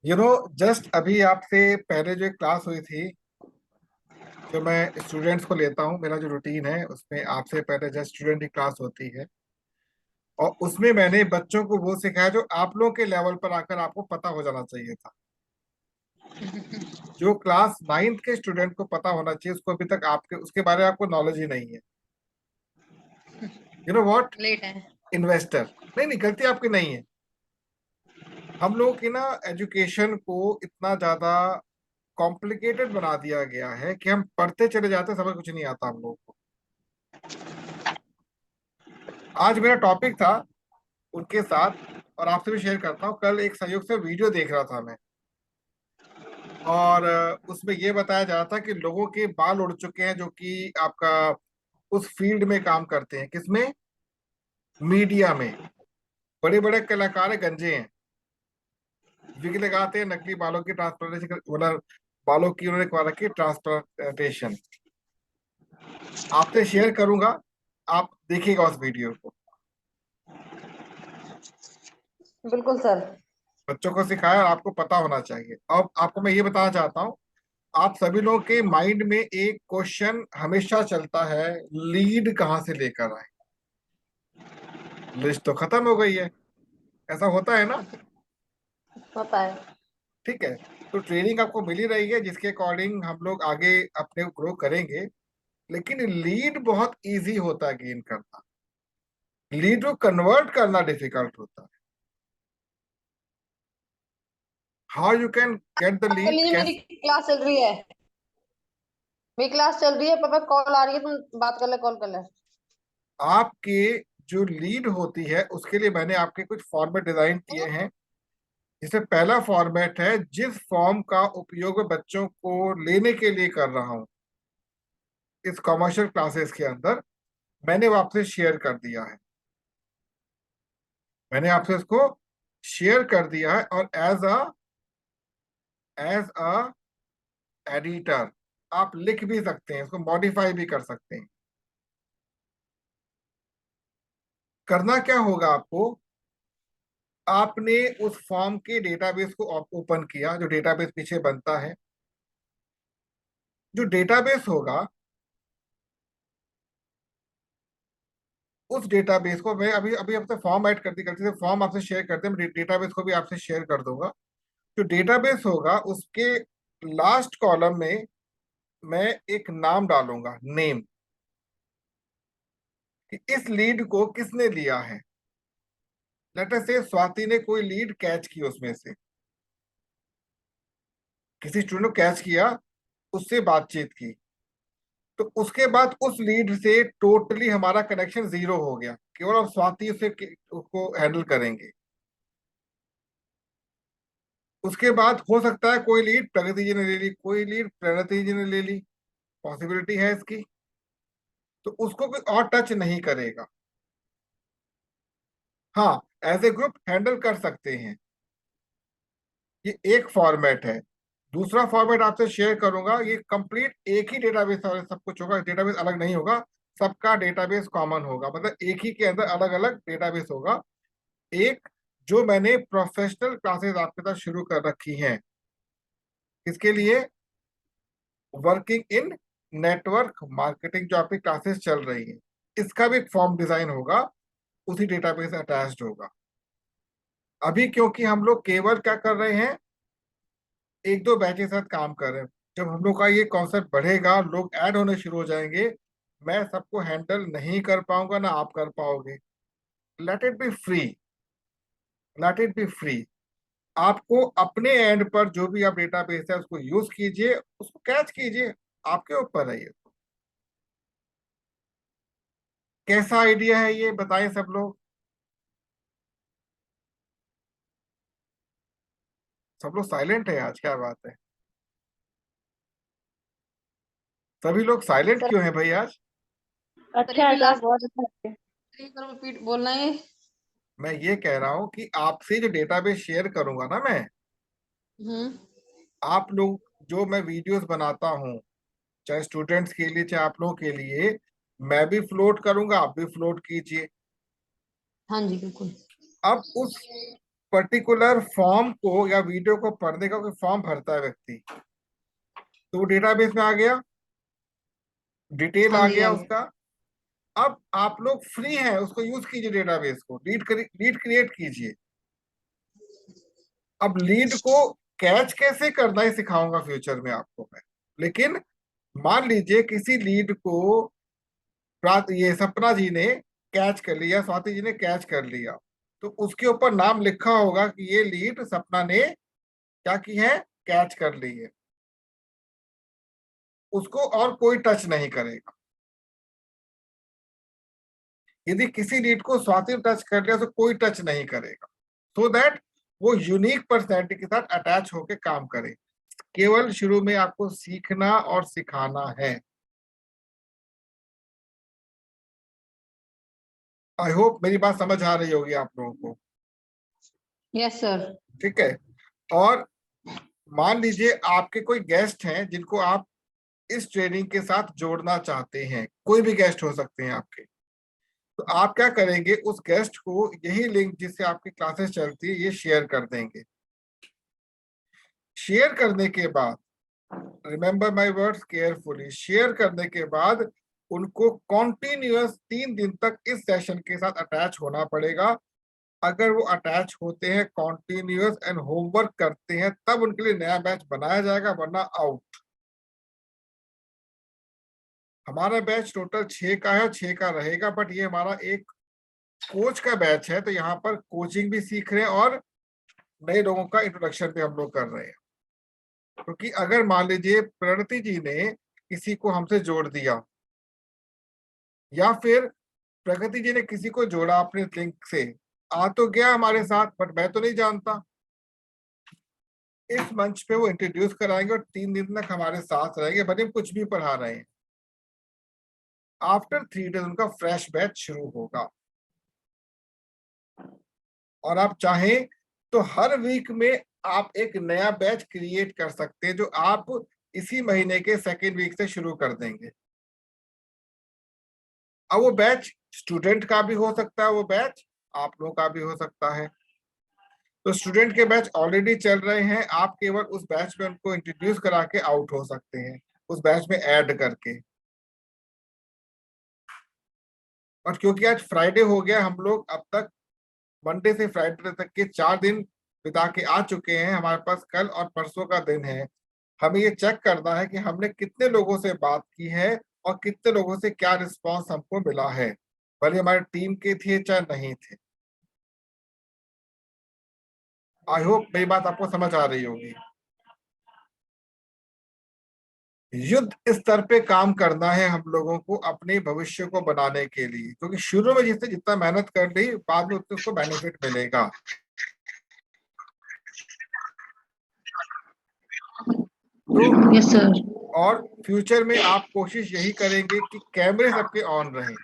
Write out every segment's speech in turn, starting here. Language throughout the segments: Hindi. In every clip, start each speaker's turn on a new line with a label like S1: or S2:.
S1: जस्ट अभी आपसे पहले जो एक क्लास हुई थी, जो मैं स्टूडेंट्स को लेता हूँ, मेरा जो रूटीन है उसमें आपसे पहले जस्ट स्टूडेंट की क्लास होती है। और उसमें मैंने बच्चों को वो सिखाया जो आप लोगों के लेवल पर आकर आपको पता हो जाना चाहिए था। जो क्लास 9th के स्टूडेंट को पता होना चाहिए, उसको अभी तक आपके उसके बारे में आपको नॉलेज ही नहीं है। You know what?
S2: लेट है।
S1: इन्वेस्टर। नहीं नहीं, गलती आपकी नहीं है। हम लोगों की ना एजुकेशन को इतना ज्यादा कॉम्प्लिकेटेड बना दिया गया है कि हम पढ़ते चले जाते हैं, समझ कुछ नहीं आता हम लोगों को। आज मेरा टॉपिक था उनके साथ, और आपसे भी शेयर करता हूँ। कल एक संयोग से वीडियो देख रहा था मैं, और उसमें ये बताया जा रहा था कि लोगों के बाल उड़ चुके हैं जो कि आपका उस फील्ड में काम करते हैं। किसमें? मीडिया में। बड़े बड़े कलाकार गंजे हैं, विग लगाते हैं, नकली बालों की ट्रांसप्लांटेशन, मतलब बालों की उन्होंने करा रखी ट्रांसप्लांटेशन। आपसे शेयर करूंगा, आप देखिएगा उस वीडियो को।
S2: बिल्कुल सर।
S1: बच्चों को सिखाया और आपको पता होना चाहिए। अब आपको मैं ये बताना चाहता हूँ, आप सभी लोगों के माइंड में एक क्वेश्चन हमेशा चलता है, लीड कहाँ से लेकर आए। लिस्ट तो खत्म हो गई है, ऐसा होता है ना?
S2: होता है।
S1: ठीक है, तो ट्रेनिंग आपको मिल ही रही है जिसके अकॉर्डिंग हम लोग आगे अपने ग्रो करेंगे। लेकिन लीड बहुत इजी होता है गेन करना, लीड को कन्वर्ट करना डिफिकल्ट होता है। How you can get the
S2: बात कर
S1: लीड,
S2: लीजिए, मेरी
S1: कैसे?
S2: क्लास चल रही है। मेरी क्लास चल रही है, पापा कॉल आ रही है, तुम बात कर ले, कॉल कर ले।
S1: आपके जो लीड होती है उसके लिए मैंने आपके कुछ फॉर्मेट डिजाइन किए हैं। जिसमें पहला फॉर्मेट है, जिस फॉर्म का उपयोग मैं बच्चों को लेने के लिए कर रहा हूं इस कॉमर्शियल क्लासेस के अंदर, मैंने वो आपसे शेयर कर दिया है। मैंने आपसे इसको शेयर कर दिया है, और एज अ एडिटर आप लिख भी सकते हैं, इसको मॉडिफाई भी कर सकते हैं। करना क्या होगा आपको, आपने उस फॉर्म के डेटाबेस को ओपन किया, जो डेटाबेस पीछे बनता है। जो डेटाबेस होगा, उस डेटाबेस को मैं अभी अभी आपसे फॉर्म ऐड कर दी, गलती से फॉर्म आपसे शेयर करते हैं, मैं डेटाबेस को भी आपसे शेयर कर दूंगा। जो डेटाबेस होगा उसके लास्ट कॉलम में मैं एक नाम डालूंगा, नेम, कि इस लीड को किसने लिया है। लेट अस से स्वाति ने कोई लीड कैच की, उसमें से किसी स्टूडेंट को कैच किया, उससे बातचीत की, तो उसके बाद उस लीड से टोटली हमारा कनेक्शन जीरो हो गया, केवल अब स्वाति से उसको हैंडल करेंगे। उसके बाद हो सकता है कोई लीड प्रगति जी ने ले ली, कोई लीड प्रणति जी ने ले ली, पॉसिबिलिटी है इसकी, तो उसको कोई और टच नहीं करेगा। हाँ, एज ए ग्रुप हैंडल कर सकते हैं। ये एक फॉर्मेट है। दूसरा फॉर्मेट आपसे शेयर करूंगा, ये कंप्लीट एक ही डेटाबेस सब कुछ होगा, डेटाबेस अलग नहीं होगा, सबका डेटाबेस कॉमन होगा, मतलब एक ही के अंदर अलग अलग डेटाबेस होगा। एक, जो मैंने प्रोफेशनल क्लासेस आपके साथ शुरू कर रखी हैं, इसके लिए वर्किंग इन नेटवर्क मार्केटिंग जो आपकी क्लासेस चल रही है, इसका भी एक फॉर्म डिजाइन होगा, उसी डेटाबेस अटैच्ड होगा। अभी क्योंकि हम लोग केवल क्या कर रहे हैं, एक दो बैच के साथ काम कर रहे हैं। जब हम लोग का ये कॉन्सेप्ट बढ़ेगा, लोग ऐड होने शुरू हो जाएंगे, मैं सबको हैंडल नहीं कर पाऊंगा, ना आप कर पाओगे। Let it be free, let it be free. आपको अपने एंड पर जो भी आप डेटाबेस है उसको यूज कीजिए, उसको कैच कीजिए, आपके ऊपर है ये। कैसा आइडिया है ये, बताएं सब लोग। सब लोग साइलेंट है आज, क्या बात है? सभी लोग साइलेंट
S2: सर
S1: क्यों है भाई आज?
S2: अच्छा है सर, बहुत अच्छा है। रिपीट बोलना है।
S1: मैं ये कह रहा हूं कि आपसे जो डेटाबेस शेयर करूंगा ना मैं,
S2: हम्म।
S1: आप लोग, जो मैं वीडियोस बनाता हूँ, चाहे स्टूडेंट्स के लिए चाहे आप लोगों के लिए, मैं भी फ्लोट करूंगा, आप भी फ्लोट कीजिए।
S2: हाँ जी, बिल्कुल।
S1: अब उस पर्टिकुलर फॉर्म को या वीडियो को पढ़ने का कोई फॉर्म भरता है व्यक्ति, तो वो डेटाबेस में आ गया, डिटेल
S2: हाँ
S1: आ
S2: जी,
S1: गया
S2: हाँ जी।
S1: उसका। अब आप लोग फ्री हैं, उसको यूज कीजिए, डेटाबेस को लीड क्रिएट कीजिए। अब लीड को कैच कैसे करना है सिखाऊंगा फ्यूचर में आपको मैं। लेकिन मान लीजिए किसी लीड को ये सपना जी ने कैच कर लिया, स्वाति जी ने कैच कर लिया, तो उसके ऊपर नाम लिखा होगा कि ये लीड सपना ने क्या की है, कैच कर ली है। उसको और कोई टच नहीं करेगा। यदि किसी लीड को स्वाति ने टच कर लिया तो कोई टच नहीं करेगा, सो दैट वो यूनिक पर्सनैलिटी के साथ अटैच होके काम करे। केवल शुरू में आपको सीखना और सिखाना है। आई होप मेरी बात समझ आ रही होगी आप लोगों को।
S2: Yes sir.
S1: ठीक है। और मान लीजिए आपके कोई गेस्ट हैं जिनको आप इस ट्रेनिंग के साथ जोड़ना चाहते हैं, कोई भी गेस्ट हो सकते हैं आपके, तो आप क्या करेंगे, उस गेस्ट को यही लिंक जिससे आपकी क्लासेस चलती है ये शेयर कर देंगे। शेयर करने के बाद, remember my words carefully, share करने के बाद उनको कॉन्टिन्यूअस 3 दिन तक इस सेशन के साथ अटैच होना पड़ेगा। अगर वो अटैच होते हैं कॉन्टिन्यूअस एंड होमवर्क करते हैं, तब उनके लिए नया बैच बनाया जाएगा, वरना आउट। हमारा बैच टोटल 6 का है, 6 का रहेगा, बट ये हमारा एक कोच का बैच है, तो यहाँ पर कोचिंग भी सीख रहे हैं और नए लोगों का इंट्रोडक्शन भी हम लोग कर रहे हैं। क्योंकि अगर मान लीजिए प्रणति जी ने किसी को हमसे जोड़ दिया, या फिर प्रगति जी ने किसी को जोड़ा अपने लिंक से, आ तो गया हमारे साथ, बट मैं तो नहीं जानता, इस मंच पे वो इंट्रोड्यूस कराएंगे और 3 दिन तक हमारे साथ रहेंगे, भले हम कुछ भी पढ़ा रहे हैं। आफ्टर 3 डेज उनका फ्रेश बैच शुरू होगा। और आप चाहें तो हर वीक में आप एक नया बैच क्रिएट कर सकते हैं, जो आप इसी महीने के सेकेंड वीक से शुरू कर देंगे। अब वो बैच स्टूडेंट का भी हो सकता है, वो बैच आप लोगों का भी हो सकता है। तो स्टूडेंट के बैच ऑलरेडी चल रहे हैं, आप केवल उस बैच में उनको इंट्रोड्यूस करा के आउट हो सकते हैं, उस बैच में ऐड करके। और क्योंकि आज फ्राइडे हो गया, हम लोग अब तक मंडे से फ्राइडे तक के 4 दिन बिता के आ चुके हैं, हमारे पास कल और परसों का दिन है। हमें ये चेक करना है कि हमने कितने लोगों से बात की है और कितने लोगों से क्या रिस्पांस हमको मिला है, भले हमारी टीम के थे चाहे नहीं थे। आई होप मेरी बात आपको समझ आ रही होगी। युद्ध स्तर पे काम करना है हम लोगों को अपने भविष्य को बनाने के लिए, क्योंकि शुरू में जिसने जितना मेहनत कर ली, बाद में उतना उसको बेनिफिट मिलेगा। तो
S2: यस सर।
S1: और फ्यूचर में आप कोशिश यही करेंगे कि कैमरे सबके ऑन रहें।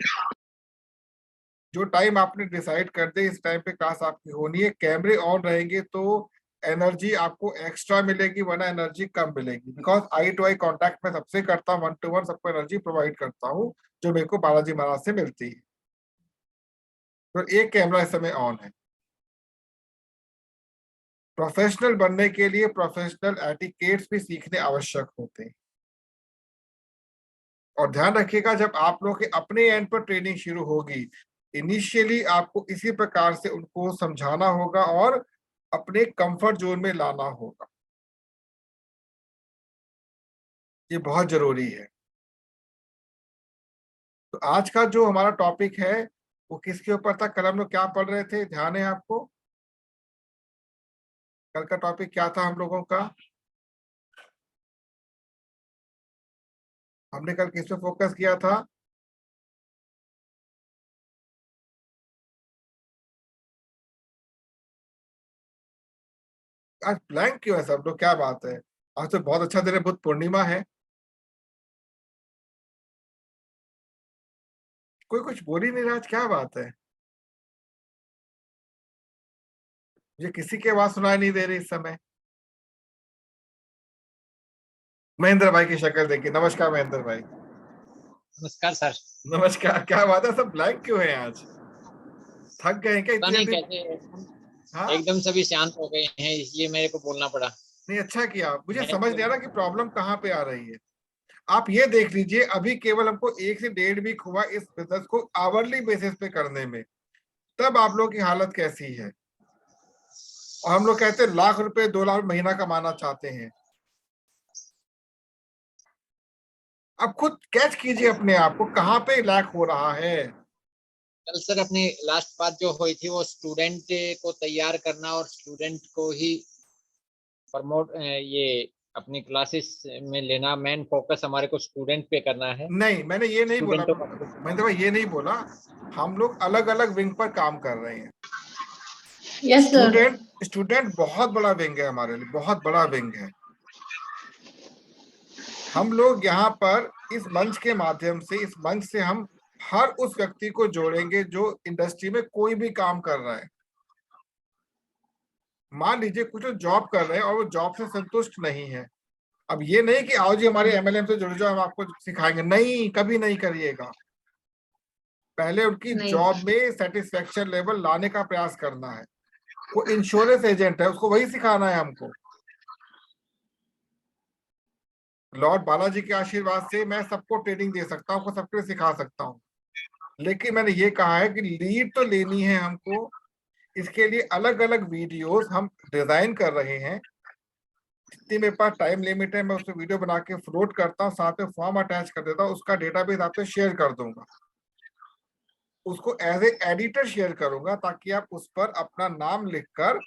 S1: जो टाइम आपने डिसाइड कर दे इस टाइम पे क्लास आपकी होनी है, कैमरे ऑन रहेंगे तो एनर्जी आपको एक्स्ट्रा मिलेगी, वरना एनर्जी कम मिलेगी। Because eye to eye contact में सबसे करता हूँ, 1 to 1 सबको एनर्जी प्रोवाइड करता हूँ, जो मेरे को बालाजी महाराज से मिलती है। तो एक कैमरा इस समय ऑन है। प्रोफेशनल बनने के लिए प्रोफेशनल एटिकेट्स भी सीखने आवश्यक होते हैं। और ध्यान रखिएगा, जब आप लोग के अपने एंड पर ट्रेनिंग शुरू होगी, इनिशियली आपको इसी प्रकार से उनको समझाना होगा और अपने कंफर्ट जोन में लाना होगा। ये बहुत जरूरी है। तो आज का जो हमारा टॉपिक है वो किसके ऊपर था? कल हम लोग क्या पढ़ रहे थे, ध्यान है आपको? कल का टॉपिक क्या था हम लोगों का? हमने कल किस पे फोकस किया था? आज ब्लैंक क्यों है सब लोग, क्या बात है? आज तो बहुत अच्छा दिन है, बुद्ध पूर्णिमा है। कोई कुछ बोल ही नहीं रहा, आज क्या बात है? मुझे किसी की आवाज सुनाई नहीं दे रही इस समय। महेंद्र भाई की शक्ल देखिए। नमस्कार महेंद्र भाई।
S3: नमस्कार सर।
S1: नमस्कार। क्या बात है, सब ब्लैंक क्यों है आज? थक गए हैं क्या
S3: पता
S1: इतनी
S3: नहीं
S1: जल्दी?
S3: कैसे
S1: हाँ
S3: एकदम सभी शांत हो गए हैं, इसलिए मेरे को बोलना पड़ा।
S1: नहीं, अच्छा किया। मुझे
S3: मैं
S1: समझ नहीं आ रहा कि प्रॉब्लम कहाँ पे आ रही है। आप ये देख लीजिए, अभी केवल हमको 1 से 1.5 वीक हुआ इस बिजनेस को आवरली बेसिस पे करने में, तब आप लोगों की हालत कैसी है। और हम लोग कहते हैं लाख रुपए 2 लाख महीना कमाना चाहते हैं। आप खुद कैच कीजिए अपने आप को, कहाँ पे लैक हो रहा है।
S3: कल सर अपनी लास्ट बात जो हुई थी वो स्टूडेंट को तैयार करना और स्टूडेंट को ही प्रमोट ये अपनी क्लासेस में लेना, मेन फोकस हमारे को स्टूडेंट पे करना है।
S1: नहीं, मैंने ये नहीं बोला,
S3: स्टूडेंटों का
S1: महेंद्र भाई ये नहीं बोला। हम लोग अलग अलग विंग पर काम कर रहे हैं।
S2: Yes sir.
S1: स्टूडेंट स्टूडेंट बहुत बड़ा विंग है, हमारे लिए बहुत बड़ा विंग है। हम लोग यहाँ पर इस मंच के माध्यम से, इस मंच से हम हर उस व्यक्ति को जोड़ेंगे जो इंडस्ट्री में कोई भी काम कर रहा है। मान लीजिए कुछ लोग जॉब कर रहे हैं और वो जॉब से संतुष्ट नहीं है। अब ये नहीं कि आओ जी हमारे एमएलएम से जुड़ जाओ, हम आपको सिखाएंगे, नहीं, कभी नहीं करिएगा। पहले उनकी
S2: नहीं।
S1: जॉब में सेटिस्फेक्शन लेवल लाने का प्रयास करना है। वो इंश्योरेंस एजेंट है, उसको वही सिखाना है हमको। लॉर्ड बालाजी के आशीर्वाद से मैं सबको ट्रेनिंग दे सकता हूँ, सबको सिखा सकता हूँ, लेकिन मैंने ये कहा है कि लीड तो लेनी है हमको। इसके लिए अलग अलग वीडियोस हम डिजाइन कर रहे हैं। जितनी मेरे पास टाइम लिमिट है मैं उसमें वीडियो बना के फ्लोट करता हूँ, साथ में फॉर्म अटैच कर देता हूँ, उसका डेटाबेस आपसे शेयर कर दूंगा। उसको एज ए एडिटर शेयर करूंगा ताकि आप उस पर अपना नाम लिखकर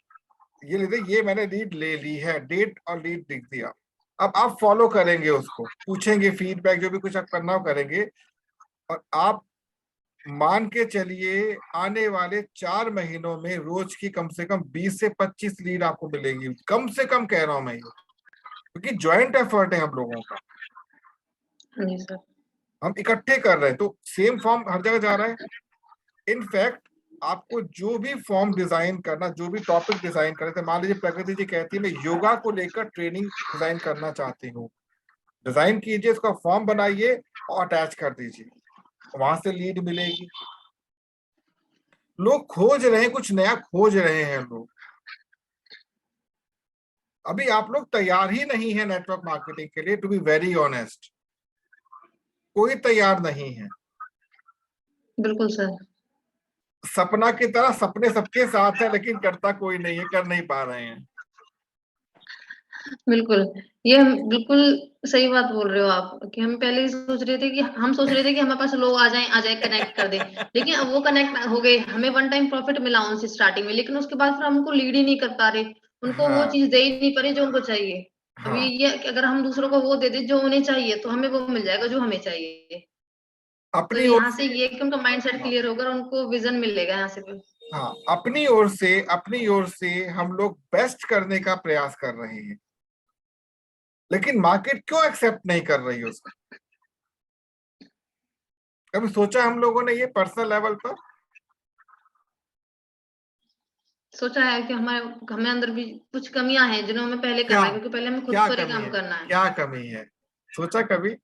S1: ये लिख दें, ये मैंने लीड ले ली है, डेट और लीड लिख दिया। अब आप फॉलो करेंगे, उसको पूछेंगे फीडबैक, जो भी कुछ आप करना हो करेंगे। और आप मान के चलिए आने वाले 4 महीनों में रोज की कम से कम 20 से 25 लीड आपको मिलेगी, कम से कम कह रहा हूं मैं ये, क्योंकि ज्वाइंट एफर्ट है हम लोगों का।
S2: हाँ जी सर।
S1: हम इकट्ठे कर रहे हैं, तो सेम फॉर्म हर जगह जा रहा है। इनफैक्ट आपको जो भी फॉर्म डिजाइन करना, जो भी टॉपिक डिजाइन करना, मान लीजिए प्रकृति जी कहती है मैं योगा को लेकर ट्रेनिंग डिजाइन करना चाहती हूँ, डिजाइन कीजिए, उसका फॉर्म बनाइए और अटैच कर दीजिए, वहां से लीड मिलेगी। लोग खोज रहे हैं, कुछ नया खोज रहे हैं लोग। अभी आप लोग तैयार ही नहीं है नेटवर्क मार्केटिंग के लिए, टू बी वेरी ऑनेस्ट, कोई तैयार नहीं है।
S2: बिल्कुल सर।
S1: सपना की तरह सपने सबके साथ है, लेकिन करता कोई नहीं है, कर नहीं पा रहे हैं।
S2: बिल्कुल। ये हम बिल्कुल सही बात बोल रहे हो आप, कि हम पहले ही सोच रहे थे कि हमारे पास लोग आ जाए कनेक्ट कर दे। लेकिन अब वो कनेक्ट हो गए, हमें वन टाइम प्रॉफिट मिला उनसे स्टार्टिंग में, लेकिन उसके बाद फिर हमको लीड ही नहीं कर पा रहे, उनको वो
S1: हाँ
S2: चीज दे ही नहीं पा रहे जो उनको चाहिए। अभी
S1: हाँ,
S2: ये कि अगर हम दूसरों को वो दे दे जो उन्हें चाहिए, तो हमें वो मिल जाएगा जो हमें चाहिए। तो
S1: अपनी ओर
S2: यहाँ से
S1: से,
S2: ये कि उनका माइंडसेट
S1: हाँ
S2: क्लियर होगा और उनको विजन मिलेगा यहाँ से भी।
S1: हाँ, अपनी ओर से हम लोग बेस्ट करने का प्रयास कर रहे हैं, लेकिन मार्केट क्यों एक्सेप्ट नहीं कर रही है उसको। कभी सोचा हम लोगों ने ये पर्सनल लेवल पर?
S2: सोचा है कि हमारे हमें अंदर भी कुछ कमियां हैं जिन्हें हमें पहले
S1: क्या
S2: करना है, क्योंकि पहले हमें खुद
S1: क्या
S2: पर ही
S1: कमी
S2: काम
S1: है,
S2: करना है।
S1: क्या कमी है? सोचा कभी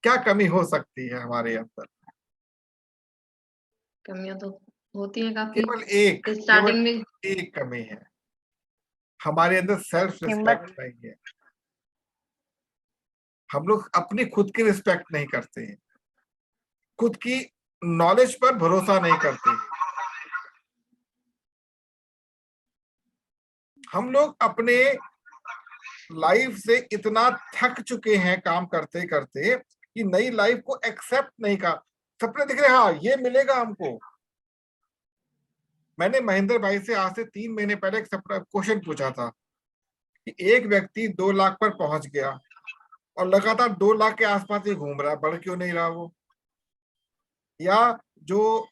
S1: क्या कमी हो सकती है हमारे अंदर?
S2: कमियां तो होती हैं काफी।
S1: केवल एक, केवल
S2: स्टार्टिंग में
S1: एक कमी है, हमारे अंदर सेल्फ
S2: हिम्मत।
S1: रिस्पेक्ट नहीं है। हम लोग अपनी खुद की रिस्पेक्ट नहीं करते हैं, खुद की नॉलेज पर भरोसा नहीं करते हैं। हम लोग अपने लाइफ से इतना थक चुके हैं काम करते करते कि नई लाइफ को एक्सेप्ट नहीं कर। सपने दिख रहे, हाँ ये मिलेगा हमको। मैंने महेंद्र भाई से आज से 3 महीने पहले एक क्वेश्चन पूछा था कि एक व्यक्ति 2 लाख पर पहुंच गया और लगातार 2 लाख के आसपास ही घूम रहा है, बढ़ क्यों नहीं रहा वो? या जो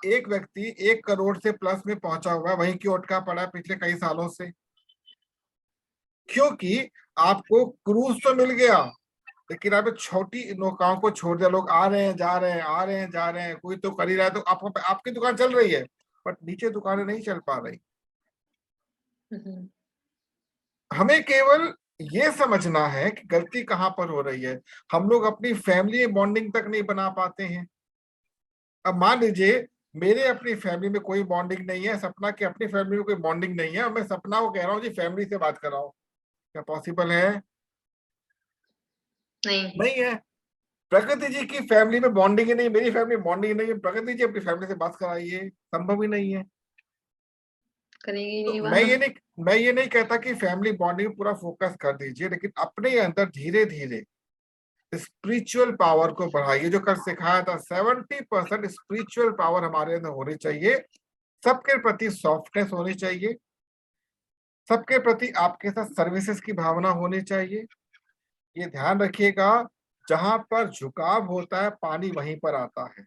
S1: एक व्यक्ति 1 करोड़ से प्लस में पहुंचा हुआ है वहीं क्यों अटका पड़ा है पिछले कई सालों से? क्योंकि आपको क्रूज तो मिल गया, लेकिन आप छोटी नौकाओं को छोड़ दिया। लोग आ रहे हैं जा रहे हैं, आ रहे हैं जा रहे हैं, कोई तो कर ही रहा है, तो आपकी दुकान चल रही है, बट नीचे दुकानें नहीं चल पा रही। हमें केवल ये समझना है कि गलती कहाँ पर हो रही है। हम लोग अपनी फैमिली बॉन्डिंग तक नहीं बना पाते हैं। अब मान लीजिए मेरे अपनी फैमिली में कोई बॉन्डिंग नहीं है, सपना की अपनी फैमिली में कोई बॉन्डिंग नहीं है, मैं सपना को कह रहा हूँ जी फैमिली से बात कर रहा हूँ, क्या पॉसिबल है? नहीं है। प्रकृति जी की फैमिली में बॉन्डिंग ही नहीं, मेरी फैमिली में बॉन्डिंग नहीं है, प्रकृति जी अपनी फैमिली से बात कराइए, संभव ही नहीं है।
S2: करेंगे
S1: तो
S2: नहीं
S1: मैं ये नहीं कहता कि फैमिली बॉन्डिंग पूरा फोकस कर दीजिए, लेकिन अपने अंदर धीरे धीरे स्पिरिचुअल पावर को बढ़ाइए। जो कल सिखाया था 70% स्पिरिचुअल पावर हमारे अंदर होनी चाहिए, सबके प्रति सॉफ्टनेस होनी चाहिए, सबके प्रति आपके साथ सर्विसेज की भावना होनी चाहिए। ये ध्यान रखिएगा, जहां पर झुकाव होता है पानी वहीं पर आता है।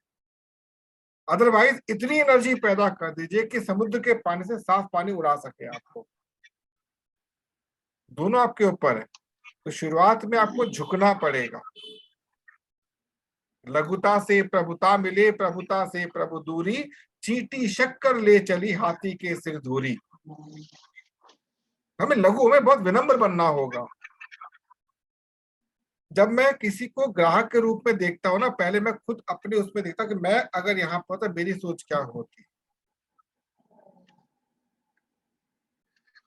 S1: अदरवाइज इतनी एनर्जी पैदा कर दीजिए कि समुद्र के पानी से साफ पानी उड़ा सके आपको, दोनों आपके ऊपर है। तो शुरुआत में आपको झुकना पड़ेगा। लघुता से प्रभुता मिले, प्रभुता से प्रभु दूरी, चींटी शक्कर ले चली हाथी के सिर धूरी। हमें लघु में बहुत विनम्र बनना होगा। जब मैं किसी को ग्राहक के रूप में देखता हूं ना, पहले मैं खुद अपने उसमें देखता हूं कि मैं अगर यहाँ पर तो मेरी सोच क्या होती।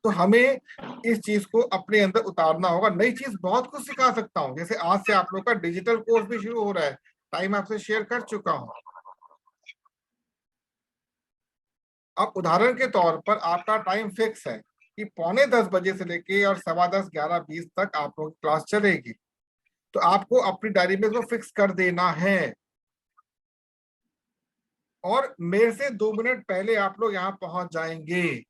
S1: तो हमें इस चीज को अपने अंदर उतारना होगा। नई चीज बहुत कुछ सिखा सकता हूँ, जैसे आज से आप लोग का डिजिटल कोर्स भी शुरू हो रहा है, टाइम आपसे शेयर कर चुका हूँ। अब उदाहरण के तौर पर आपका टाइम फिक्स है कि 9:45 से लेके और 10:15, 11:20 तक आप लोग क्लास चलेगी। तो आपको अपनी डायरी में इसको फिक्स कर देना है, और मेरे से 2 मिनट पहले आप लोग यहाँ पहुंच जाएंगे।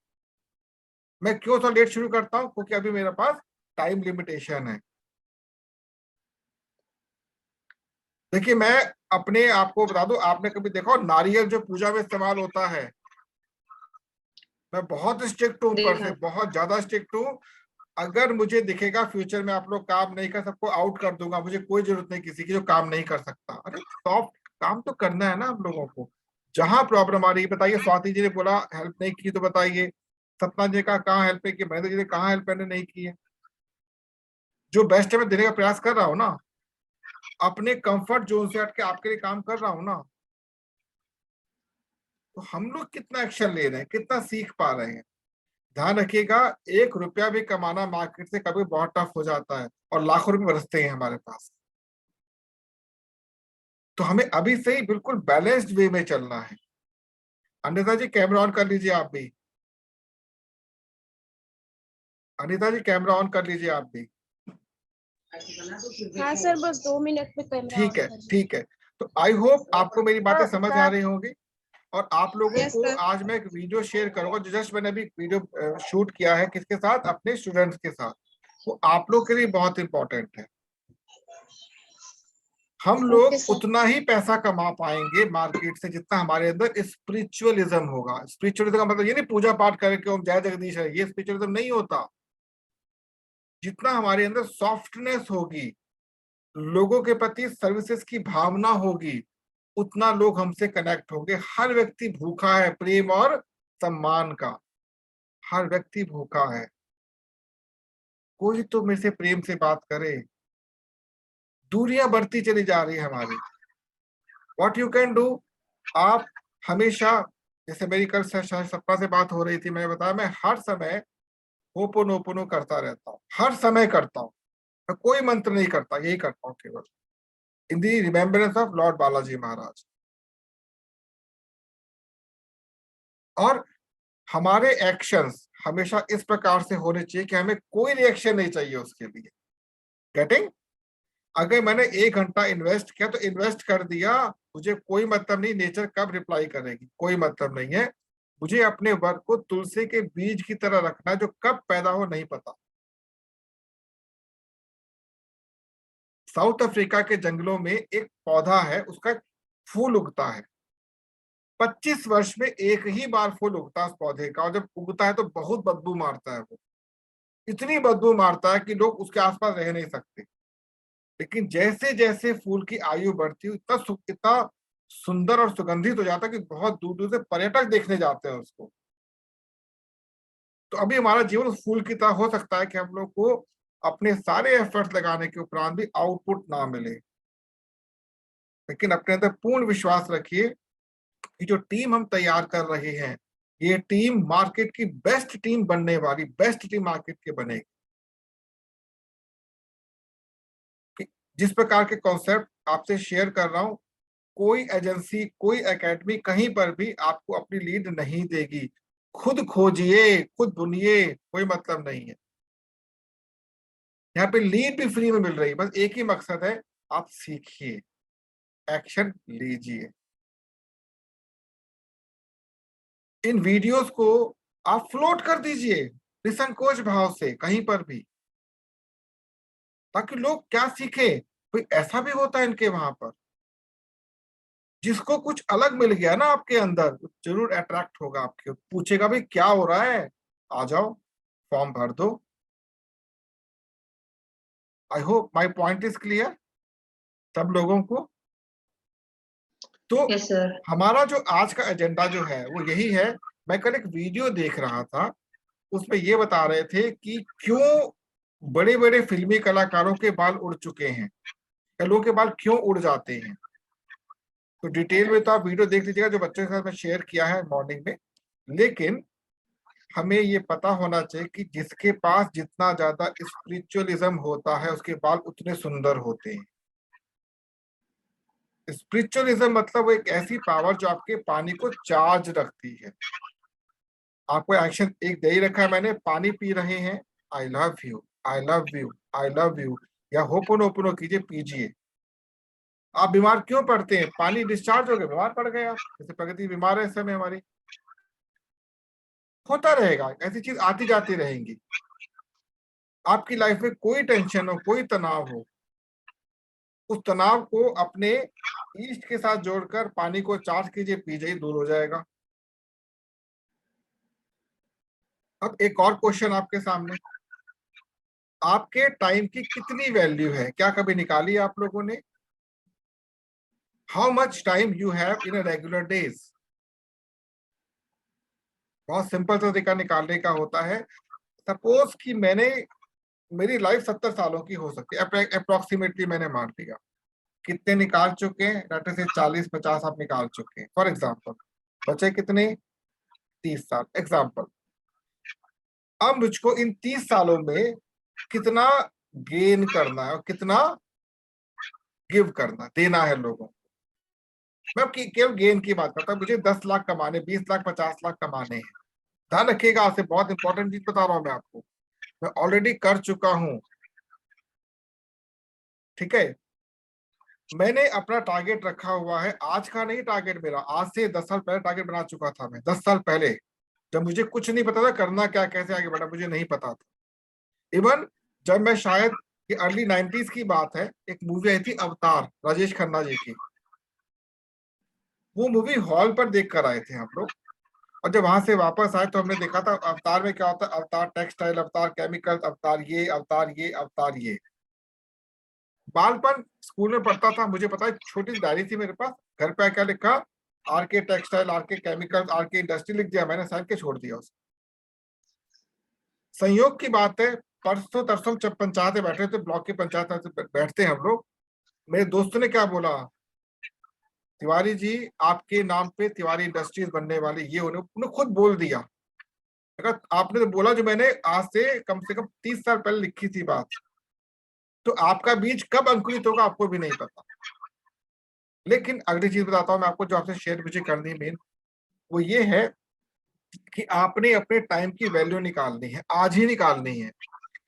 S1: मैं क्यों थोड़ा लेट शुरू करता हूँ? क्योंकि अभी मेरे पास टाइम लिमिटेशन है। देखिए, मैं अपने आपको बता दूं, आपने कभी देखा नारियल जो पूजा में इस्तेमाल होता है, मैं बहुत स्ट्रिक्ट हूँ, ऊपर से बहुत ज्यादा स्ट्रिक्ट हूँ। अगर मुझे दिखेगा फ्यूचर में आप लोग काम नहीं कर, सबको आउट कर दूंगा, मुझे कोई जरूरत नहीं किसी की जो काम नहीं कर सकता। अरे सॉफ्ट काम तो करना है ना हम लोगों को। जहां प्रॉब्लम आ रही है बताइए। स्वाति जी ने बोला हेल्प नहीं की, तो बताइए। सपना जी का कहाँ हेल्प की, महेंद्र जी ने कहाँ हेल्प मैंने नहीं की है। जो बेस्ट है मैं देने का प्रयास कर रहा हूँ ना, अपने कंफर्ट जोन से हट के आपके लिए काम कर रहा हूँ ना। तो हम लोग कितना एक्शन ले रहे हैं, कितना सीख पा रहे हैं। ध्यान रखिएगा, 1 रुपया भी कमाना मार्केट से कभी बहुत टफ हो जाता है, और लाखों रुपए बरसते हैं हमारे पास। तो हमें अभी से ही बिल्कुल बैलेंस्ड वे में चलना है। अनिता जी कैमरा ऑन कर लीजिए आप भी। अनिता जी कैमरा ऑन कर लीजिए आप भी।
S4: हाँ सर, बस 2 मिनट में कैमरा
S1: ठीक है,
S4: ऑन कर
S1: ठीक है। तो आई होप आपको मेरी बातें समझ आ रही होंगी। और आप लोगों
S4: Yes,
S1: को
S4: sir.
S1: आज मैं एक वीडियो शेयर करूंगा, जो जस्ट मैंने अभी वीडियो शूट किया है, किसके साथ? अपने स्टूडेंट्स के साथ। वो आप लोग के लिए बहुत इंपॉर्टेंट है। हम लोग
S4: Okay, sir.
S1: उतना ही पैसा कमा पाएंगे मार्केट से जितना हमारे अंदर स्पिरिचुअलिज्म होगा। स्पिरिचुअलिज्म का मतलब ये नहीं पूजा पाठ करके ओम जय जगदीश है, ये स्पिरिचुअलिज्म नहीं होता। जितना हमारे अंदर सॉफ्टनेस होगी, लोगों के प्रति सर्विसेज की भावना होगी, उतना लोग हमसे कनेक्ट होंगे। हर व्यक्ति भूखा है प्रेम और सम्मान का, हर व्यक्ति भूखा है। कोई तो मेरे से प्रेम से बात करे। दूरियां बढ़ती चली जा रही है हमारी। व्हाट यू कैन डू, आप हमेशा, जैसे मेरी कल सपना से बात हो रही थी, मैंने बताया मैं हर समय होपोनोपोनो करता रहता हूँ, हर समय करता हूँ। मैं कोई मंत्र नहीं करता, यही करता हूँ केवल, इन दी रिमेम्बरेंस ऑफ लॉर्ड बालाजी महाराज। और हमारे एक्शंस हमेशा इस प्रकार से होने चाहिए कि हमें कोई रिएक्शन नहीं चाहिए उसके लिए। गेटिंग? अगर मैंने 1 घंटा इन्वेस्ट किया तो इन्वेस्ट कर दिया, मुझे कोई मतलब नहीं नेचर कब रिप्लाई करेगी, कोई मतलब नहीं है। मुझे अपने वर्क को तुलसी के बीज की तरह रखना, जो कब पैदा हो नहीं पता। साउथ अफ्रीका के जंगलों में एक पौधा है, उसका एक फूल उगता है। 25 वर्ष में एक ही बार फूल उगता है उस पौधे का, और जब उगता है तो बहुत बदबू मारता है वो। इतनी बदबू मारता है कि लोग उसके आसपास रह नहीं सकते। लेकिन जैसे जैसे फूल की आयु बढ़ती है, इतना सुंदर और सुगंधित हो जाता है कि बहुत दूर दूर से पर्यटक देखने जाते हैं उसको। तो अभी हमारा जीवन उस फूल की तरह हो सकता है कि हम लोग को अपने सारे एफर्ट्स लगाने के उपरांत भी आउटपुट ना मिले, लेकिन अपने अंदर पूर्ण विश्वास रखिए, कि जो टीम हम तैयार कर रहे हैं ये टीम मार्केट की बेस्ट टीम बनने वाली, बेस्ट टीम मार्केट के बनेगी। जिस प्रकार के कॉन्सेप्ट आपसे शेयर कर रहा हूं, कोई एजेंसी, कोई एकेडमी कहीं पर भी आपको अपनी लीड नहीं देगी। खुद खोजिए, खुद बुनिए, कोई मतलब नहीं है। यहाँ पे लीड भी फ्री में मिल रही है, बस एक ही मकसद है, आप सीखिए, एक्शन लीजिए। इन वीडियोस को आप फ्लोट कर दीजिए निसंकोच भाव से कहीं पर भी, ताकि लोग क्या सीखे, कोई ऐसा भी होता है इनके वहां पर जिसको कुछ अलग मिल गया ना आपके अंदर, जरूर अट्रैक्ट होगा आपके, पूछेगा भाई क्या हो रहा है, आ जाओ फॉर्म भर दो। I hope my point is clear सब लोगों को। तो
S2: यस सर।
S1: हमारा जो आज का एजेंडा जो है वो यही है। मैं कल एक वीडियो देख रहा था, उसमें ये बता रहे थे कि क्यों बड़े बड़े फिल्मी कलाकारों के बाल उड़ चुके हैं, या लोगों के बाल क्यों उड़ जाते हैं। तो डिटेल में तो आप वीडियो देख लीजिएगा जो बच्चों के साथ मैं शेयर किया है मॉर्निंग में। लेकिन हमें ये पता होना चाहिए कि जिसके पास जितना ज्यादा स्पिरिचुअलिज्म होता है उसके बाल उतने सुंदर होते हैं। स्पिरिचुअलिज्म मतलब वो एक ऐसी पावर जो आपके पानी को चार्ज रखती है। आपको एक्शन एक दे ही रखा है मैंने, पानी पी रहे हैं, I love you, I love you, I love you, या होपोनोपोनो कीजिए, पीजिए। आप बीमार क्यों पड़ते हैं, पानी डिस्चार्ज हो गया, बीमार पड़ गए आप। जैसे प्रगति बीमार है इस समय हमारी, होता रहेगा, ऐसी चीज आती जाती रहेंगी। आपकी लाइफ में कोई टेंशन हो, कोई तनाव हो, उस तनाव को अपने ईस्ट के साथ जोड़कर पानी को चार्ज कीजिए, पीजिए, दूर हो जाएगा। अब एक और क्वेश्चन आपके सामने, आपके टाइम की कितनी वैल्यू है, क्या कभी निकाली आप लोगों ने? How much time you have in a regular days? बहुत सिंपल तरीका निकालने का होता है। सपोज कि मेरी लाइफ 70 सालों की हो सकती है अप्रोक्सीमेटली, मैंने मान लिया। कितने निकाल चुके हैं, डाटा से 40-50 आप निकाल चुके हैं फॉर एग्जाम्पल। बचे कितने? 30 साल एग्जाम्पल। अब मुझको इन 30 सालों में कितना गेन करना है और कितना गिव करना, देना है लोगों को। मैं केवल गेन की बात करता हूँ। मुझे 10 लाख कमाने, 20 लाख, 50 लाख कमाने हैं। ध्यान रखिएगा, आपसे बहुत इंपॉर्टेंट चीज बता रहा हूं मैं आपको, मैं ऑलरेडी कर चुका हूं। ठीक है, मैंने अपना टारगेट रखा हुआ है, आज का नहीं टारगेट मेरा, आज से 10 साल पहले टारगेट बना चुका था मैं। 10 साल पहले जब मुझे कुछ नहीं पता था करना क्या, कैसे आगे बढ़ा, मुझे नहीं पता था। इवन जब मैं शायद ये अर्ली 90s की बात है, एक मूवी आई थी अवतार, राजेश खन्ना जी की। वो मूवी हॉल पर देख कर आए थे हम लोग, और जब वहां से वापस आए तो हमने देखा था अवतार में क्या होता है, अवतार टेक्सटाइल, अवतार केमिकल, अवतार ये, अवतार ये, अवतार ये। बालपन स्कूल में पढ़ता था, मुझे पता है, छोटी सी डायरी थी मेरे पास, घर पे क्या लिखा, आर के टेक्सटाइल, आर के केमिकल, आर के इंडस्ट्री लिख दिया मैंने, साइड के छोड़ दिया उसे। संयोग की बात है, परसों तरसों जब पंचायत में बैठे थे, ब्लॉक की पंचायत बैठते हैं हम लोग, मेरे दोस्त ने क्या बोला, तिवारी जी आपके नाम पे तिवारी इंडस्ट्रीज बनने वाली, ये उन्होंने खुद बोल दिया। अगर आपने तो बोला जो मैंने आज से कम 30 साल पहले लिखी थी बात, तो आपका बीज कब अंकुरित होगा आपको भी नहीं पता। लेकिन अगली चीज बताता हूं मैं आपको, जो आपसे शेयर मुझे करनी है मेन, वो ये है कि आपने अपने टाइम की वैल्यू निकालनी है, आज ही निकालनी है,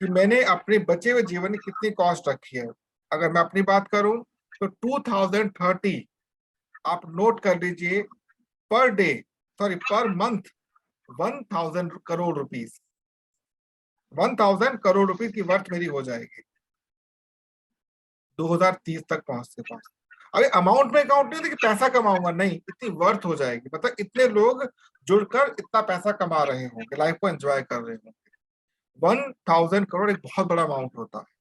S1: कि मैंने अपने बचे हुए जीवन की कितनी कॉस्ट रखी है। अगर मैं अपनी बात करूं तो 2030 आप नोट कर लीजिए, per day, sorry per month 1000 crore rupees, 1000 crore rupees की वर्थ मेरी हो जाएगी 2030 तक पहुंचते पहुंचते। अभी अमाउंट में काउंट नहीं होती कि पैसा कमाऊंगा, नहीं, इतनी वर्थ हो जाएगी, मतलब इतने लोग जुड़कर इतना पैसा कमा रहे होंगे, लाइफ को एंजॉय कर रहे होंगे। 1000 करोड़ एक बहुत बड़ा अमाउंट होता है।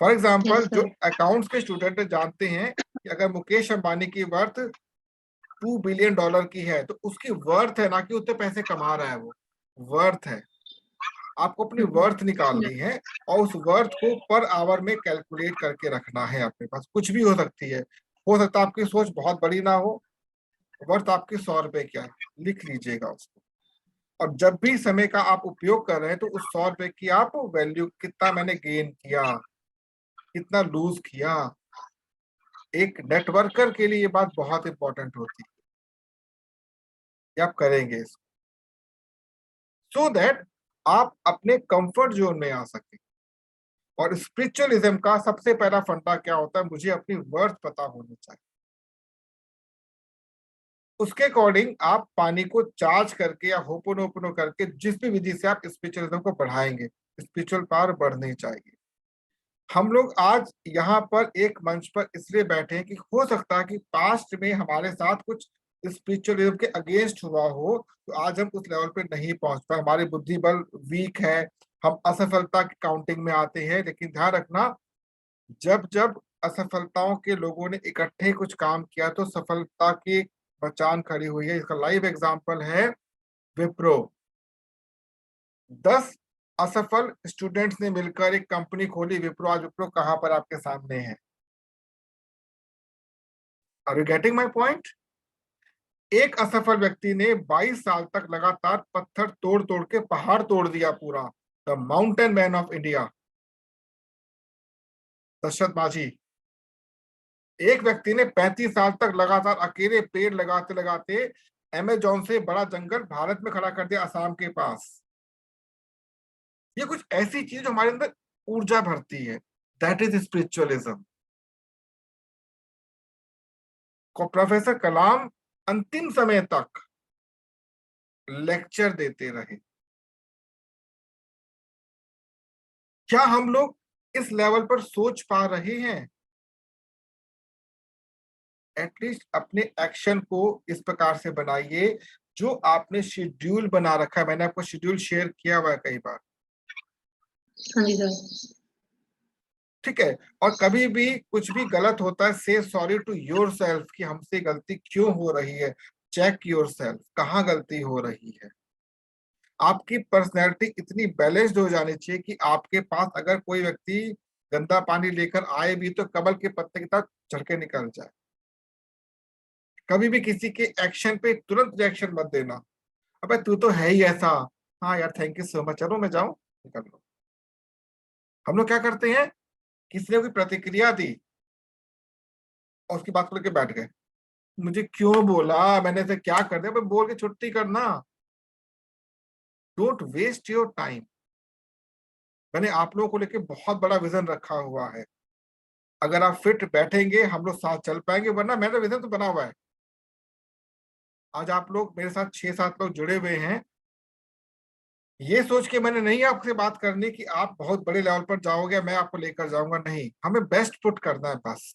S1: फॉर एग्जाम्पल, जो अकाउंट्स के स्टूडेंट जानते हैं कि अगर मुकेश अंबानी की वर्थ $2 बिलियन की है, तो उसकी वर्थ है, ना कि उतने पैसे कमा रहा है, वो वर्थ है। आपको अपनी वर्थ निकालनी है और उस वर्थ को पर आवर में कैलकुलेट करके रखना है अपने पास। कुछ भी हो सकती है, हो सकता है आपकी सोच बहुत बड़ी ना हो, वर्थ आपकी 100 रुपए क्या है, लिख लीजिएगा उसको। और जब भी समय का आप उपयोग कर रहे हैं तो उस 100 रुपए की आप वैल्यू, कितना मैंने गेन किया, कितना लूज किया। एक नेटवर्कर के लिए ये बात बहुत इंपॉर्टेंट होती है कि आप करेंगे इसको, सो दैट आप अपने कंफर्ट जोन में आ सके। और स्पिरिचुअलिज्म का सबसे पहला फंडा क्या होता है, मुझे अपनी वर्थ पता होनी चाहिए। उसके अकॉर्डिंग आप पानी को चार्ज करके या होपोनोपोनो करके जिस भी विधि से आप स्पिरिचुअलिज्म को बढ़ाएंगे, स्पिरिचुअल पावर बढ़नी चाहिए। हम लोग आज यहाँ पर एक मंच पर इसलिए बैठे हैं कि हो सकता है कि पास्ट में हमारे साथ कुछ स्पिरिचुअलिज्म के अगेंस्ट हुआ हो, तो आज हम उस लेवल पे नहीं पहुंच पाए, हमारी बुद्धि बल वीक है, हम असफलता की काउंटिंग में आते हैं। लेकिन ध्यान रखना, जब जब असफलताओं के लोगों ने इकट्ठे कुछ काम किया तो सफलता की पहचान खड़ी हुई है। इसका लाइव एग्जांपल है विप्रो। 10 असफल स्टूडेंट्स ने मिलकर एक कंपनी खोली विप्रो। आज विप्रो कहां पर आपके सामने है? Are you getting my point? एक असफल व्यक्ति ने 22 साल तक लगातार पत्थर तोड़ तोड़ के पहाड़ तोड़ दिया पूरा। The mountain man of India, Dashrath Manjhi. एक व्यक्ति ने 35 साल तक लगातार अकेले पेड़ लगाते लगाते अमेजोन से बड़ा जंगल भारत में खड़ा कर दिया, असम के पास। ये कुछ ऐसी चीज जो हमारे अंदर ऊर्जा भरती है, दैट इज स्पिरिचुअलिज्म। प्रोफेसर कलाम अंतिम समय तक लेक्चर देते रहे। क्या हम लोग इस लेवल पर सोच पा रहे हैं? एटलीस्ट अपने एक्शन को इस प्रकार से बनाइए जो आपने शेड्यूल बना रखा है। मैंने आपको शेड्यूल शेयर किया हुआ है कई बार।
S2: हाँ जी सर।
S1: ठीक है। और कभी भी कुछ भी गलत होता है, से सॉरी टू योर सेल्फ कि हमसे गलती क्यों हो रही है। चेक योर सेल्फ, कहाँ गलती हो रही है। आपकी पर्सनैलिटी इतनी बैलेंस्ड हो जानी चाहिए कि आपके पास अगर कोई व्यक्ति गंदा पानी लेकर आए भी तो कमल के पत्ते की तरह झड़के निकल जाए। कभी भी किसी के एक्शन पे तुरंत रिएक्शन मत देना, अबे तू तो है ही ऐसा, हाँ यार थैंक यू सो मच, चलो मैं जाऊं, निकल लो। हम लोग क्या करते हैं, किसी ने कोई प्रतिक्रिया दी और उसकी बात को लेकर बैठ गए, मुझे क्यों बोला, मैंने से क्या कर दिया, बोल के छुट्टी करना। Don't waste your time. मैंने आप लोगों को लेकर बहुत बड़ा विजन रखा हुआ है। अगर आप फिट बैठेंगे हम लोग साथ चल पाएंगे, वरना मेरा विजन तो बना हुआ है। आज आप लोग मेरे साथ 6-7 लोग जुड़े हुए हैं। ये सोच के मैंने नहीं आपसे बात करनी कि आप बहुत बड़े लेवल पर जाओगे, मैं आपको लेकर जाऊंगा, नहीं, हमें बेस्ट पुट करना है बस।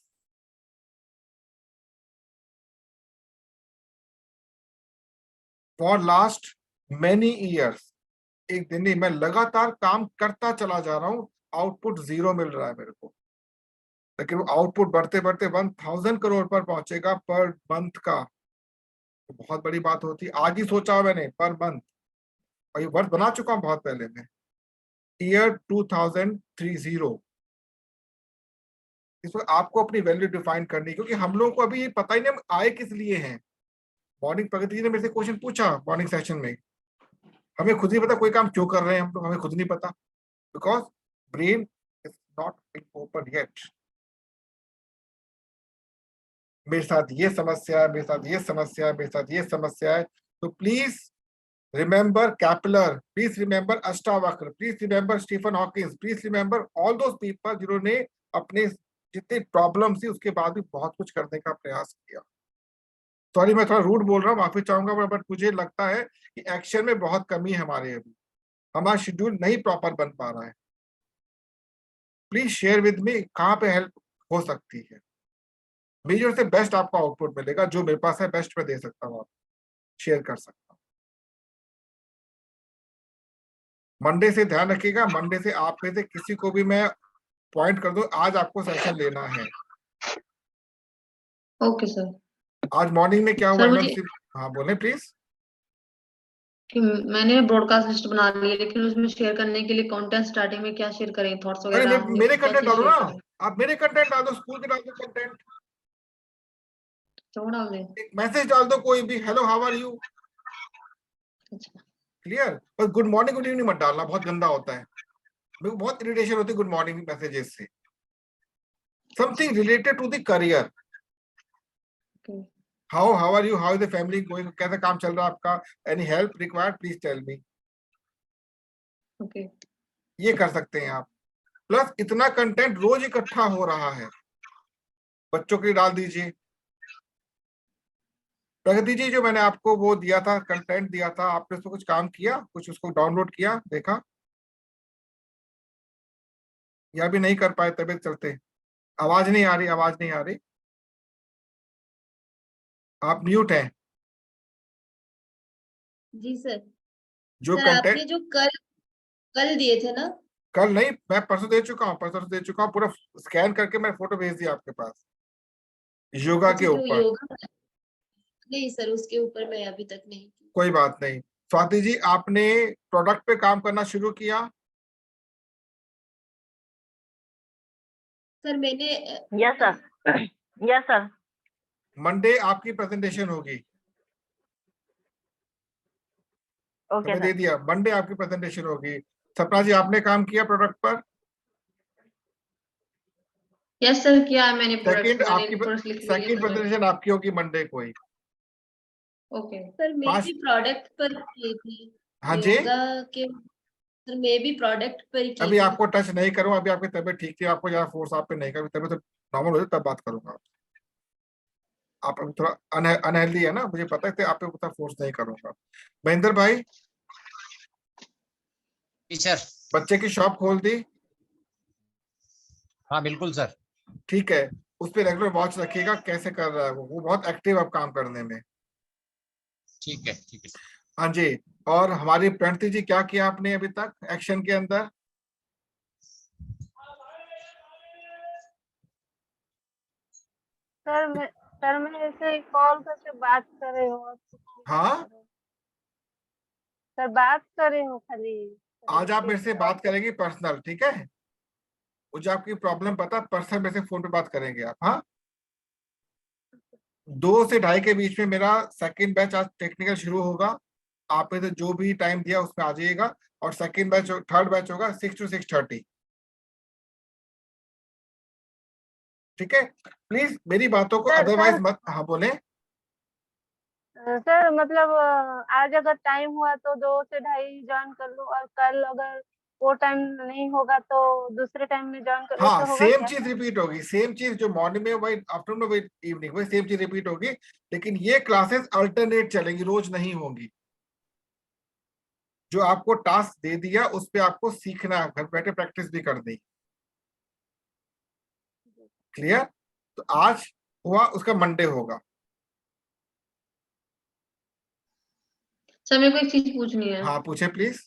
S1: फॉर लास्ट मेनी ईयर्स, एक दिन नहीं, मैं लगातार काम करता चला जा रहा हूं, आउटपुट 0 मिल रहा है मेरे को। लेकिन वो आउटपुट बढ़ते बढ़ते 1000 करोड़ पर पहुंचेगा पर मंथ का, तो बहुत बड़ी बात होती है। आज ही सोचा मैंने पर मंथ, और ये वर्थ बना चुका हूं बहुत पहले में, ईयर 2030। इसमें आपको अपनी वैल्यू डिफाइन करनी, क्योंकि हम लोगों को अभी ये पता ही नहीं हम आए किस लिए हैं। मॉर्निंग प्रगति जी ने मेरे से क्वेश्चन पूछा मॉर्निंग सेशन में, हमें खुद नहीं पता कोई काम क्यों कर रहे हैं हम लोग, हमें खुद नहीं पता, because brain is not open yet. मेरे साथ ये समस्या है, मेरे साथ ये समस्या है, मेरे साथ ये समस्या है। तो please remember Kepler, please remember Ashtavakra, please remember Stephen Hawkins, please remember all those people जिन्होंने अपने जितनी प्रॉब्लम थी उसके बाद भी बहुत कुछ करने का प्रयास किया। सॉरी मैं थोड़ा रूड बोल रहा हूँ, माफी चाहूंगा, बट मुझे लगता है कि एक्शन में बहुत कमी है हमारे, अभी हमारा शेड्यूल नहीं प्रॉपर बन पा रहा है। प्लीज शेयर विद मी कहाँ पे हेल्प हो सकती है। मेरी ओर से बेस्ट आपको आउटपुट मिलेगा, जो मेरे पास है बेस्ट मैं दे सकता हूँ, आप शेयर कर सकता हूँ। मंडे से ध्यान रखिएगा, मंडे से आप में से किसी को भी मैं पॉइंट कर दूं, आज आपको सेशन लेना है।
S2: Okay sir.
S1: आज मॉर्निंग में क्या हुआ
S2: सर मुझे,
S1: एमएमसी, हाँ बोले प्लीज।
S2: कि मैंने ब्रॉडकास्ट लिस्ट बना ली है, लेकिन उसमें शेयर करने के लिए कंटेंट स्टार्टिंग में क्या शेयर करें, थॉट्स
S1: अरे
S2: वगैरह होंगे
S1: मेरे
S2: तो क्या
S1: कंटेंट
S2: चीज
S1: डालो
S2: शेयर
S1: ना,
S2: करें?
S1: आप मेरे कंटेंट डाल दो, स्कूल के डाल दो कंटेंट।
S2: तो डाल दे।
S1: एक मैसेज डाल दो कोई भी, हेलो हाउ आर यू,
S2: अच्छा
S1: क्लियर। पर गुड मॉर्निंग गुड इवनिंग मत डालना, बहुत गंदा होता है, मेरे को बहुत इरिटेशन होती है गुड मॉर्निंग मैसेजेस से। Something related to the career,
S2: okay
S1: how are you, how is the family going, कैसा काम चल रहा है आपका, any help required please tell me,
S2: okay
S1: ये कर सकते हैं आप। प्लस इतना कंटेंट रोज इकट्ठा हो रहा है, बच्चों के लिए डाल दीजिए। प्रगति जी, जो मैंने आपको वो दिया था, कंटेंट दिया था, आपने उसको कुछ काम किया, कुछ उसको डाउनलोड किया, देखा, या भी नहीं कर पाए तबियत चलते? आवाज नहीं आ रही, आवाज नहीं आ रही, आप म्यूट हैं।
S4: जी सर।
S1: जो
S4: सर
S1: कंटेंट
S4: आपने जो कल कल दिए थे ना?
S1: कल नहीं, मैं परसों दे चुका हूँ, परसों दे चुका हूँ, पूरा स्कैन करके मैं फोटो भेज दिया आपके पास, योगा के
S4: अच्छा, जो
S1: ऊपर।
S4: योगा, नहीं सर उसके ऊपर मैं अभी तक नहीं की।
S1: कोई बात नहीं। स्वाति जी, आपने प्रोडक्ट पे काम करना शुरू किया?
S4: सर मैंने
S5: yes sir, yes sir.
S1: Monday आपकी प्रेजेंटेशन होगी,
S5: ओके
S1: मैं दे
S5: सर।
S1: दिया, मंडे आपकी प्रेजेंटेशन होगी। सपना जी, आपने काम किया प्रोडक्ट पर?
S2: यस सर, किया है मैंने प्रोडक्ट्स,
S1: सेकंड
S2: मैंने
S1: आपकी
S2: प्रोडक्ट्स लिख लिए
S1: सेकंड
S2: मतलब।
S1: प्रेजेंटेशन आपकी होगी मंडे को ही।
S2: ओके
S4: सर मैं
S1: पांच,
S4: भी प्रोडक्ट पर की थी
S1: हाँ जी,
S4: योगा के। सर मैं भी प्रोडक्ट पर ही की
S1: अभी
S4: थी।
S1: आपको टच नहीं करूँ, अभी आपकी तबीयत ठीक थी, आपको ज्यादा फोर्स आप पे नहीं करूँ, तबीयत नॉर्मल हो जाए तब बात करूंगा। आप अभी थोड़ा अनहेल्दी है ना, मुझे पता है, तो आप पे उतना फोर्स नहीं करूंगा। महेंद्र भाई,
S3: टीचर।
S1: बच्चे की शॉप खोल दी?
S3: हाँ बिल्कुल सर।
S1: ठीक है, उस पर रेगुलर वॉच रखिएगा, कैसे कर रहा है वो बहुत एक्टिव अब काम करने में।
S3: ठीक है ठीक है।
S1: हाँ जी। और हमारी प्रणति जी, क्या किया आपने अभी तक एक्शन के अंदर?
S5: सर मैं ऐसे कॉल करके बात कर रही हूँ, और कुछ नहीं कर
S1: हाँ,
S5: पा रही हूँ। सर बात कर रही हूँ खाली।
S1: आज आप मेरे से
S5: कॉल
S1: बात करेंगे पर्सनल, ठीक है? मुझे आपकी प्रॉब्लम पता, पर्सनल मेरे से फोन पे बात करेंगे आप, हाँ। 2 से 2:30 के बीच में मेरा सेकंड बैच आज टेक्निकल शुरू होगा, आप में से जो भी टाइम दिया उसमें आ जाइएगा। और सेकंड बैच, थर्ड बैच होगा 6 to 6:30, ठीक है? प्लीज मेरी बातों को
S5: सर
S1: अदरवाइज
S5: सर
S1: मत, हाँ बोले।
S5: सर मतलब आज अगर टाइम हुआ तो 2 से 2:30 ज्वाइन कर लूँ, और कल अगर वो टाइम नहीं होगा तो दूसरे टाइम में ज्वाइन कर,
S1: हाँ,
S5: ऐसा होगा
S1: सेम
S5: क्या?
S1: चीज रिपीट होगी, सेम चीज जो मॉर्निंग में वही, आफ्टरनून में वही, इवनिंग में सेम चीज रिपीट होगी, लेकिन ये क्लासेस अल्टरनेट चलेंगी, रोज नहीं होंगी। जो आपको टास्क दे दिया उस पे आपको सीखना है, घर बैठे प्रैक्टिस भी करनी। क्लियर? तो आज हुआ, उसका मंडे होगा।
S2: सर मेरे को एक चीज पूछनी है।
S1: हाँ पूछे प्लीज।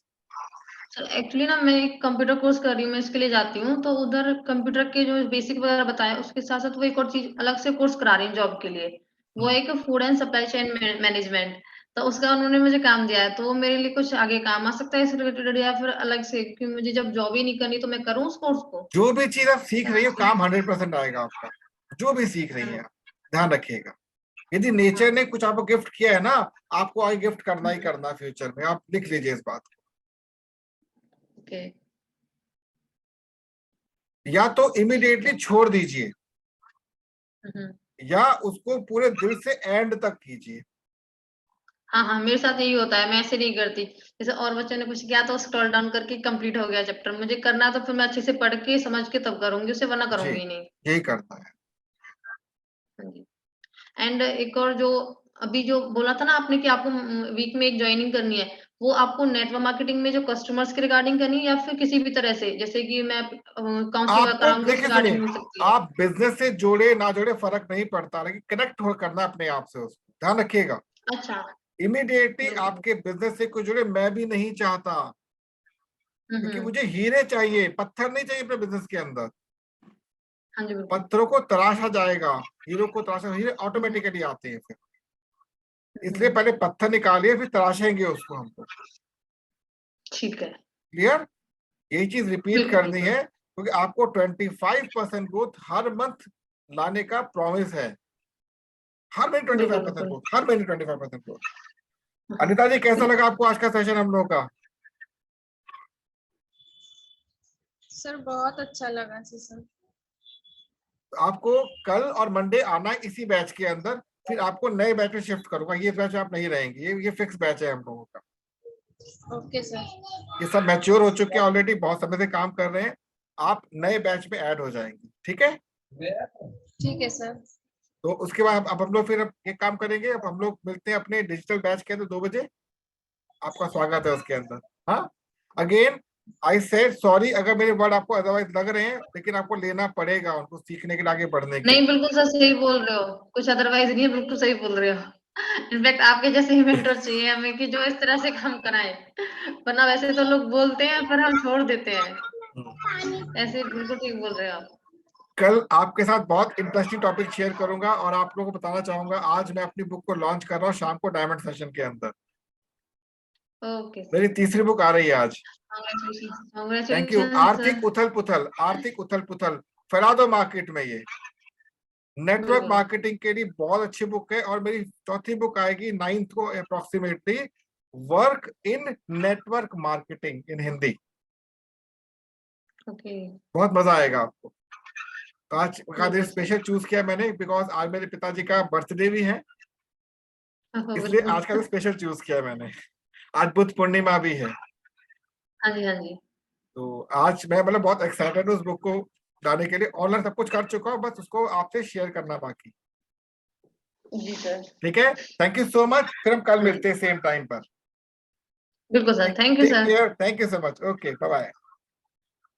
S2: सर एक्चुअली ना मैं एक कंप्यूटर कोर्स कर रही हूँ, मैं इसके लिए जाती हूँ, तो उधर कंप्यूटर के जो बेसिक वगैरह बताया उसके साथ साथ वो एक और चीज अलग से कोर्स करा रही है जॉब के लिए, वो एक food and supply chain management. तो उसका उन्होंने मुझे काम दिया है, तो वो मेरे लिए कुछ आगे काम आ सकता है इस रिलेटेड, या फिर अलग से, क्योंकि मुझे जब जॉब ही नहीं करनी तो मैं करूँ उस कोर्स को?
S1: जो भी चीज आप सीख रही हो, काम 100% आएगा आपका, जो भी सीख रही है आप, ध्यान रखिएगा। यदि नेचर ने कुछ आपको गिफ्ट किया है ना, आपको आगे गिफ्ट करना ही करना फ्यूचर में, आप लिख लीजिए इस बात को।
S2: ओके।
S1: या तो इमीडिएटली छोड़ दीजिए,
S2: हम्म।
S1: या उसको पूरे दिल से एंड तक कीजिए।
S2: हाँ हाँ, मेरे साथ यही होता है, मैं ऐसे नहीं करती। जैसे और बच्चों ने कुछ किया तो स्क्रॉल डाउन करके कंप्लीट हो गया चैप्टर, मुझे करना है तो फिर मैं अच्छे से पढ़ के समझ के तब करूंगी उसे, वरना
S1: जी,
S2: करूंगी ही नहीं।
S1: यही करना है।
S2: हाँ जी। एंड एक और जो अभी जो बोला था ना आपने कि आपको वीक में एक ज्वाइनिंग करनी है, वो आपको नेटवर्क मार्केटिंग में जो कस्टमर्स के रिगार्डिंग करनी है, या फिर किसी भी तरह से, जैसे कि मैं काउंसलिंग वगैरह
S1: आपको
S2: कराऊंगी तो उस
S1: देखिए, सुनिए,
S2: रिगार्डिंग हो सकती है?
S1: आप बिजनेस से जोड़े ना जोड़े फर्क नहीं पड़ता, लेकिन कनेक्ट हो करना अपने आप से, उसको ध्यान रखिएगा।
S2: अच्छा।
S1: इमीडिएटली
S2: बिल्कुल।
S1: आपके बिजनेस से कोई जुड़े मैं भी नहीं चाहता, क्योंकि
S2: हम्म।
S1: मुझे हीरे चाहिए, पत्थर नहीं चाहिए अपने बिजनेस के अंदर।
S2: हाँ जी बिल्कुल।
S1: पत्थरों को तराशा जाएगा, हीरो को तराशा, हीरे
S2: हम्म।
S1: ऑटोमेटिकली आते हैं फिर। इसलिए
S2: हम्म।
S1: पहले पत्थर निकालिए, फिर तराशेंगे उसको हमको।
S2: ठीक है।
S1: क्लियर? यही चीज रिपीट
S2: बिल्कुल
S1: करनी
S2: बिल्कुल।
S1: है, क्योंकि आपको 25% ग्रोथ हर मंथ लाने का प्रॉमिस है। हर महीने 25%
S2: बिल्कुल।
S1: ग्रोथ, हर महीने 25% ग्रोथ। अनिता जी, कैसा लगा आपको आज का सेशन हम लोगों का?
S4: सर बहुत अच्छा लगा सर।
S1: आपको कल और मंडे आना है इसी बैच के अंदर, फिर आपको नए बैच में शिफ्ट करूंगा। ये बैच आप नहीं रहेंगे, ये फिक्स बैच है हम लोगों का।
S4: Okay sir.
S1: ये सब मैच्योर हो चुके हैं ऑलरेडी, बहुत समय से काम कर रहे हैं। आप नए बैच में ऐड हो जाएंगे, ठीक है?
S4: ठीक है सर।
S1: तो उसके बाद अब हम लोग फिर अब ये काम करेंगे। अब हम लोग मिलते हैं अपने डिजिटल बैच के अंदर 2 बजे। आपका स्वागत है उसके अंदर। हाँ, अगेन आई सेड सॉरी अगर मेरे वर्ड आपको अदरवाइज लग रहे हैं, लेकिन आपको लेना पड़ेगा उनको सीखने के लिए, आगे बढ़ने के लिए।
S2: नहीं, बिल्कुल सर सही बोल रहे हो, कुछ अदरवाइज नहीं है, बिल्कुल सही बोल रहे हो। इनफैक्ट आपके जैसे ही मेंटर चाहिए हमें कि जो इस तरह से काम कराए, वरना वैसे तो लोग बोलते हैं पर हम छोड़ देते हैं। ऐसे बिल्कुल ठीक बोल रहे हो आप।
S1: कल आपके साथ बहुत इंटरेस्टिंग टॉपिक शेयर करूंगा और आप लोगों को बताना चाहूंगा, आज मैं अपनी बुक को लॉन्च कर रहा हूँ शाम को डायमंड सेशन के अंदर।
S2: ओके सर,
S1: मेरी तीसरी बुक आ रही है आज। Thank you.
S2: कांग्रेचुलेशन
S1: आर्थिक
S2: सर।
S1: उथल पुथल, आर्थिक उथल पुथल फैला दो मार्केट में। ये नेटवर्क
S2: बिल्कुल।
S1: मार्केटिंग के लिए बहुत अच्छी बुक है। और मेरी चौथी बुक आएगी 9th को approximately, work in network marketing in Hindi.
S2: Okay.
S1: बहुत मजा आएगा आपको। तो आज का दिन
S2: बिल्कुल सर।
S1: स्पेशल चूज किया मैंने बिकॉज आज मेरे पिताजी का बर्थडे भी है, इसलिए आज का दिन
S2: बिल्कुल।
S1: स्पेशल चूज किया मैंने। आज बुद्ध पूर्णिमा भी है,
S2: हाँ जी, हाँ जी।
S1: तो आज मैं मतलब बहुत एक्साइटेड हूँ उस बुक को लाने के लिए। ऑनलाइन सब कुछ कर चुका हूँ, बस उसको आपसे शेयर करना बाकी।
S2: जी सर।
S1: ठीक है, थैंक यू सो मच। फिर हम कल
S2: हाँ जी,
S1: मिलते हैं सेम टाइम पर।
S2: बिल्कुल sir, thank you
S1: take
S2: sir.
S1: Care, thank you so much. Okay, bye bye.